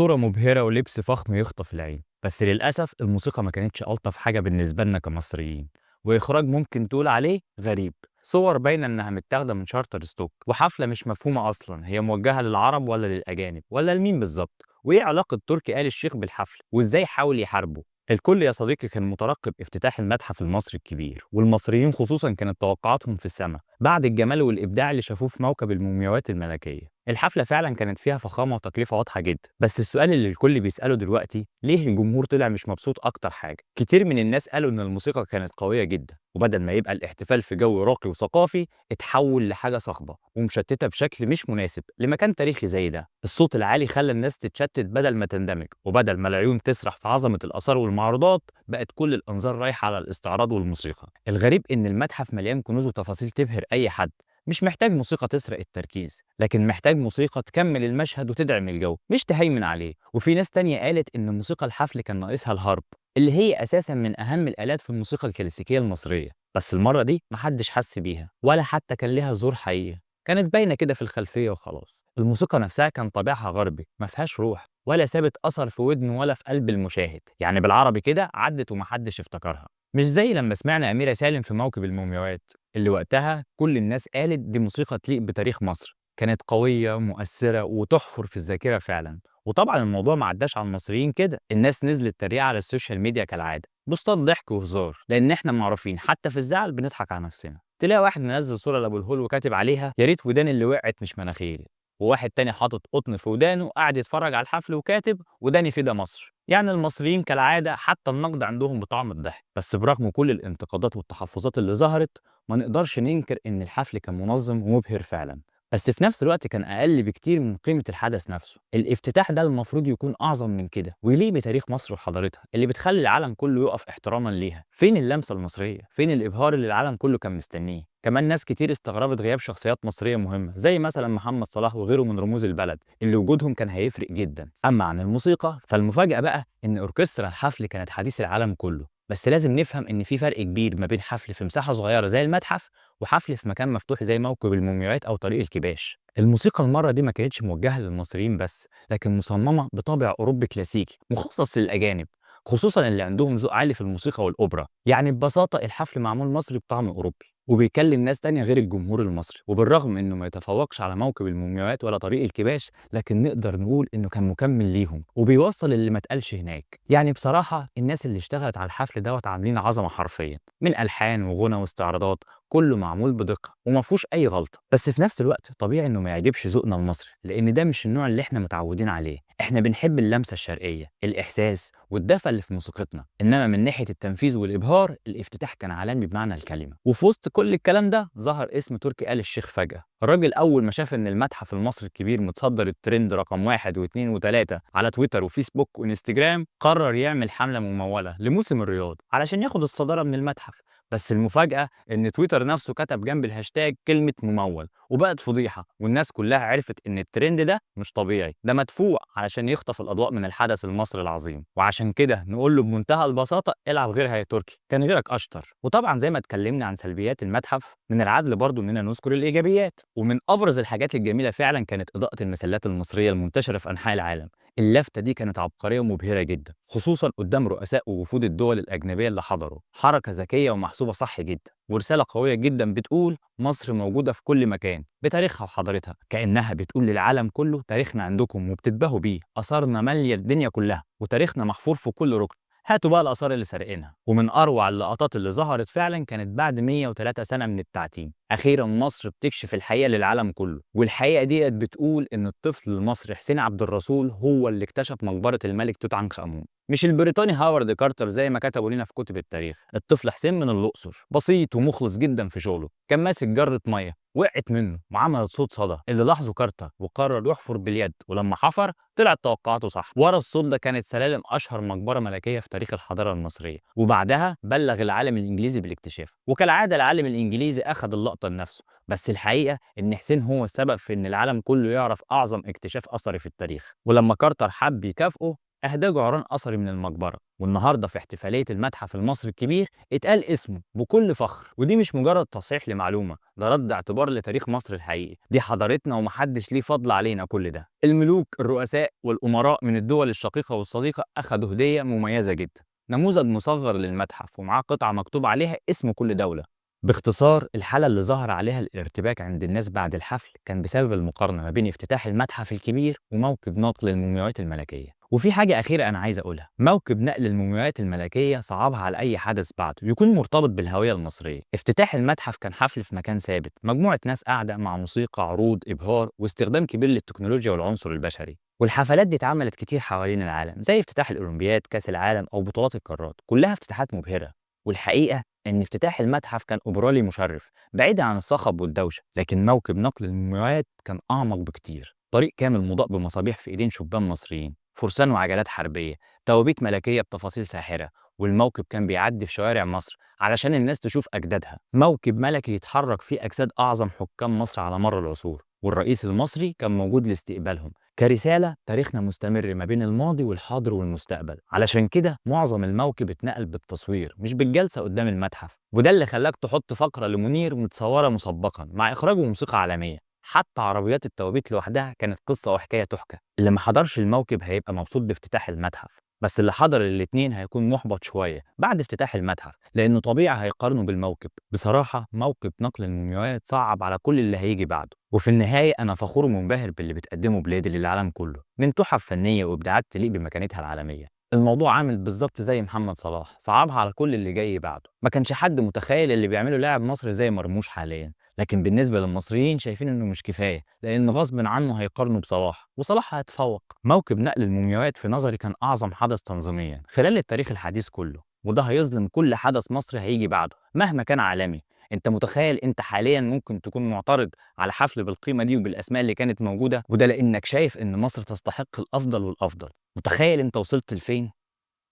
صورة مبهرة ولبس فخم يخطف العين، بس للأسف الموسيقى ما كانتش ألطف حاجة بالنسبة لنا كمصريين، وإخراج ممكن تقول عليه غريب. صور باينة إنها متاخدة من شارتر ستوك، وحفلة مش مفهومة أصلا هي موجهة للعرب ولا للأجانب ولا لمين بالظبط. وإيه علاقة تركي آل الشيخ بالحفل وإزاي حاول يحاربه؟ الكل يا صديقي كان مترقب افتتاح المتحف المصري الكبير، والمصريين خصوصا كانت توقعاتهم في السماء بعد الجمال والإبداع اللي شافوه في موكب المومياوات الملكية. الحفلة فعلا كانت فيها فخامة وتكلفة واضحة جدا، بس السؤال اللي الكل بيسأله دلوقتي ليه الجمهور طلع مش مبسوط أكتر حاجة؟ كتير من الناس قالوا إن الموسيقى كانت قوية جدا، وبدل ما يبقى الاحتفال في جو راقي وثقافي اتحول لحاجة صاخبة ومشتتة بشكل مش مناسب لمكان تاريخي زي ده. الصوت العالي خلى الناس تتشتت بدل ما تندمج، وبدل ما العيون تسرح في عظمة الآثار والمعروضات بقت كل الأنظار رايحة على الاستعراض والموسيقى. الغريب إن المتحف مليان كنوز وتفاصيل تبهر أي حد، مش محتاج موسيقى تسرق التركيز، لكن محتاج موسيقى تكمل المشهد وتدعم الجو مش تهيمن عليه. وفي ناس تانية قالت إن موسيقى الحفل كان ناقصها الهارب، اللي هي أساسا من أهم الآلات في الموسيقى الكلاسيكية المصرية، بس المرة دي محدش حس بيها ولا حتى كان ليها ظهور حقيقي، كانت باينة كده في الخلفية وخلاص. الموسيقى نفسها كان طابعها غربي ما فيهاش روح ولا سابت أثر في ودنه ولا في قلب المشاهد، يعني بالعربي كده عدت ومحدش افتكرها. مش زي لما سمعنا أميرة سالم في موكب المومياوات اللي وقتها كل الناس قالت دي موسيقى تليق بتاريخ مصر، كانت قوية مؤثرة وتحفر في الذاكرة فعلا. وطبعا الموضوع ما عداش على المصريين كده، الناس نزلت تريقة على السوشيال ميديا كالعادة، بوستات ضحك وهزار، لان احنا معروفين حتى في الزعل بنضحك على نفسنا. تلاقي واحد منزل صورة لابو الهول وكاتب عليها يا ريت وداني اللي وقعت مش مناخيري، وواحد تاني حاطط قطن في ودانه قاعد يتفرج على الحفل وكاتب وداني في ده مصر. يعني المصريين كالعادة حتى النقد عندهم بطعم الضحك. بس برغم كل الانتقادات والتحفظات اللي ظهرت ما نقدرش ننكر إن الحفل كان منظم ومبهر فعلا، بس في نفس الوقت كان أقل بكتير من قيمة الحدث نفسه. الافتتاح ده المفروض يكون أعظم من كده ويليق بتاريخ مصر وحضارتها اللي بتخلي العالم كله يقف احتراما ليها. فين اللمسة المصرية؟ فين الإبهار اللي العالم كله كان مستنيه؟ كمان ناس كتير استغربت غياب شخصيات مصرية مهمة زي مثلا محمد صلاح وغيره من رموز البلد اللي وجودهم كان هيفرق جدا. أما عن الموسيقى فالمفاجأة بقى إن أوركسترا الحفل كانت حديث العالم كله، بس لازم نفهم إن في فرق كبير ما بين حفل في مساحة صغيرة زي المتحف وحفل في مكان مفتوح زي موكب المومياوات أو طريق الكباش. الموسيقى المرة دي ما كانتش موجهة للمصريين بس، لكن مصممة بطابع أوروبي كلاسيكي مخصص للأجانب، خصوصا اللي عندهم ذوق عالي في الموسيقى والأوبرا. يعني ببساطة الحفل معمول مصري بطعم أوروبي وبيكلم ناس تانية غير الجمهور المصري، وبالرغم إنه ما يتفوقش على موكب المومياوات ولا طريق الكباش لكن نقدر نقول إنه كان مكمل ليهم وبيوصل اللي ما اتقالش هناك. يعني بصراحة الناس اللي اشتغلت على الحفل دوت عاملين عظمة حرفيا، من ألحان وغنى واستعراضات كله معمول بدقة وما فيهوش أي غلطة. بس في نفس الوقت طبيعي إنه ما يعجبش ذوقنا المصري لأن ده مش النوع اللي إحنا متعودين عليه. إحنا بنحب اللمسة الشرقية، الإحساس والدفى اللي في موسيقتنا، إنما من ناحية التنفيذ والإبهار الافتتاح كان عالمي بمعنى الكلمة. وفي وسط كل الكلام ده ظهر اسم تركي آل الشيخ فجأة. الراجل أول ما شاف إن المتحف المصري الكبير متصدر الترند رقم واحد واثنين وثلاثة على تويتر وفيسبوك وإنستجرام قرر يعمل حملة ممولة لموسم الرياض علشان ياخد الصدارة من المتحف. بس المفاجأة إن تويتر نفسه كتب جنب الهاشتاج كلمة ممول، وبقت فضيحة والناس كلها عرفت إن الترند ده مش طبيعي، ده مدفوع علشان يخطف الأضواء من الحدث المصري العظيم. وعشان كده نقول له بمنتهى البساطة العب غيرها يا تركي، كان غيرك أشطر. وطبعا زي ما اتكلمنا عن سلبيات المتحف من العدل برضو إننا نذكر الإيجابيات، ومن أبرز الحاجات الجميلة فعلا كانت إضاءة المسلات المصرية المنتشرة في أنحاء العالم. اللفتة دي كانت عبقرية ومبهرة جدا خصوصا قدام رؤساء ووفود الدول الأجنبية اللي حضروا، حركة ذكية ومحسوبة صح جدا ورسالة قوية جدا بتقول مصر موجودة في كل مكان بتاريخها وحضارتها، كأنها بتقول للعالم كله تاريخنا عندكم وبتتباهوا بيه، آثارنا مالية الدنيا كلها وتاريخنا محفور في كل ركن، هاتوا بقى الآثار اللي سارقينها. ومن أروع اللقطات اللي ظهرت فعلا كانت بعد 103 سنة من التعتيم أخيرا مصر بتكشف الحقيقة للعالم كله، والحقيقة ديت بتقول إن الطفل المصري حسين عبد الرسول هو اللي اكتشف مقبرة الملك توت عنخ آمون، مش البريطاني هاورد كارتر زي ما كتبوا لنا في كتب التاريخ. الطفل حسين من الأقصر بسيط ومخلص جدا في شغله، كان ماسك جرة مية وقعت منه وعملت صوت صدى اللي لاحظه كارتر وقرر يحفر باليد، ولما حفر طلعت توقعاته صح. ورا الصوت ده كانت سلالم اشهر مقبره ملكيه في تاريخ الحضاره المصريه، وبعدها بلغ العالم الانجليزي بالاكتشاف. وكالعاده العالم الانجليزي اخذ اللقطه لنفسه، بس الحقيقه ان حسين هو السبب في ان العالم كله يعرف اعظم اكتشاف اثري في التاريخ. ولما كارتر حب يكافئه أهداه جعران أثري من المقبرة، والنهارده في احتفالية المتحف المصري الكبير اتقال اسمه بكل فخر. ودي مش مجرد تصحيح لمعلومة، ده رد اعتبار لتاريخ مصر الحقيقي. دي حضارتنا ومحدش ليه فضل علينا كل ده. الملوك، الرؤساء والأمراء من الدول الشقيقة والصديقة أخدوا هدية مميزة جدا، نموذج مصغر للمتحف ومعاه قطعة مكتوب عليها اسم كل دولة. باختصار، الحالة اللي ظهر عليها الارتباك عند الناس بعد الحفل كان بسبب المقارنة ما بين افتتاح المتحف الكبير وموكب نقل المومياوات الملكية. وفي حاجة أخيرة أنا عايز أقولها، موكب نقل المومياوات الملكية صعبها على أي حدث بعده يكون مرتبط بالهوية المصرية. افتتاح المتحف كان حفل في مكان ثابت، مجموعة ناس قاعدة مع موسيقى، عروض، إبهار، واستخدام كبير للتكنولوجيا والعنصر البشري. والحفلات دي اتعملت كتير حوالين العالم، زي افتتاح الأولمبياد، كأس العالم، أو بطولات القارات، كلها افتتاحات مبهرة. والحقيقة إن افتتاح المتحف كان أوبرالي مشرف بعيد عن الصخب والدوشة، لكن موكب نقل المومياوات كان أعمق بكتير. طريق كامل مضاء بمصابيح في إيدين شبان مصريين، فرسان وعجلات حربية، توابيت ملكية بتفاصيل ساحرة. والموكب كان بيعدي في شوارع مصر علشان الناس تشوف أجدادها. موكب ملكي يتحرك فيه أجساد أعظم حكام مصر على مر العصور، والرئيس المصري كان موجود لاستقبالهم كرسالة تاريخنا مستمر ما بين الماضي والحاضر والمستقبل. علشان كده معظم الموكب اتنقل بالتصوير مش بالجلسة قدام المتحف، وده اللي خلاك تحط فقرة لمنير متصورة مسبقا مع إخراج وموسيقى عالمية. حتى عربيات التوابيت لوحدها كانت قصة وحكاية تحكى. اللي ما حضرش الموكب هيبقى مبسوط بافتتاح المتحف، بس اللي حضر الاتنين هيكون محبط شوية بعد افتتاح المتحف، لأنه طبيعي هيقارنه بالموكب. بصراحة موكب نقل المومياوات صعب على كل اللي هيجي بعده. وفي النهاية أنا فخور ومنبهر باللي بتقدمه بلادي للعالم كله من تحف فنية وإبداعات تليق بمكانتها العالمية. الموضوع عامل بالظبط زي محمد صلاح، صعبها على كل اللي جاي بعده. ما كانش حد متخيل اللي بيعمله لاعب مصري زي مرموش حاليا، لكن بالنسبة للمصريين شايفين إنه مش كفاية، لأن غصب عنه هيقارنوا بصلاح وصلاح هيتفوق. موكب نقل المومياوات في نظري كان أعظم حدث تنظيميا خلال التاريخ الحديث كله، وده هيظلم كل حدث مصري هيجي بعده مهما كان عالمي. انت متخيل انت حاليا ممكن تكون معترض على حفل بالقيمة دي وبالأسماء اللي كانت موجودة، وده لأنك شايف إن مصر تستحق الأفضل والأفضل. متخيل انت وصلت لفين؟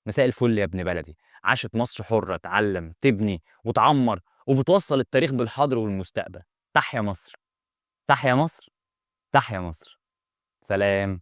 مساء الفل يا ابن بلدي. عاشت مصر حرة، تعلم، تبني وتعمر، وبتوصل التاريخ بالحاضر والمستقبل. تحيا مصر، تحيا مصر، تحيا مصر. سلام.